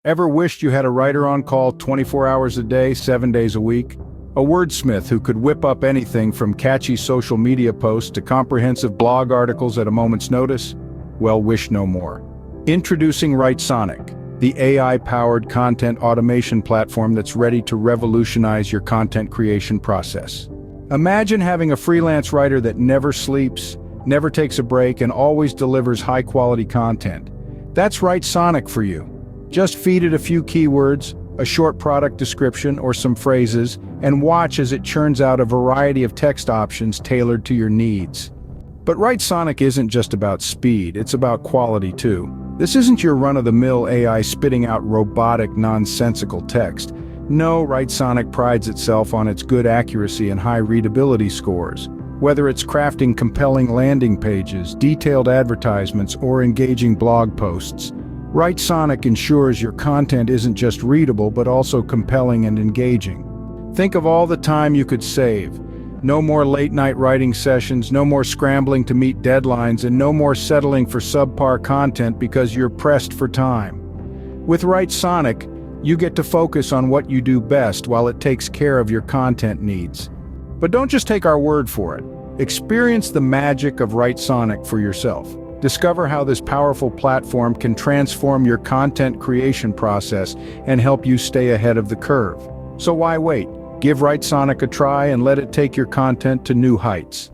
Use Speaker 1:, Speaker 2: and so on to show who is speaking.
Speaker 1: Ever wished you had a writer on call 24 hours a day, 7 days a week? A wordsmith who could whip up anything from catchy social media posts to comprehensive blog articles at a moment's notice? Well, wish no more. Introducing WriteSonic, the AI-powered content automation platform that's ready to revolutionize your content creation process. Imagine having a freelance writer that never sleeps, never takes a break, and always delivers high-quality content. That's WriteSonic for you. Just feed it a few keywords, a short product description, or some phrases, and watch as it churns out a variety of text options tailored to your needs. But WriteSonic isn't just about speed, it's about quality too. This isn't your run-of-the-mill AI spitting out robotic, nonsensical text. No, WriteSonic prides itself on its good accuracy and high readability scores. Whether it's crafting compelling landing pages, detailed advertisements, or engaging blog posts, WriteSonic ensures your content isn't just readable but also compelling and engaging. Think of all the time you could save. No more late-night writing sessions, no more scrambling to meet deadlines, and no more settling for subpar content because you're pressed for time. With WriteSonic, you get to focus on what you do best while it takes care of your content needs. But don't just take our word for it. Experience the magic of WriteSonic for yourself. Discover how this powerful platform can transform your content creation process and help you stay ahead of the curve. So why wait? Give WriteSonic a try and let it take your content to new heights.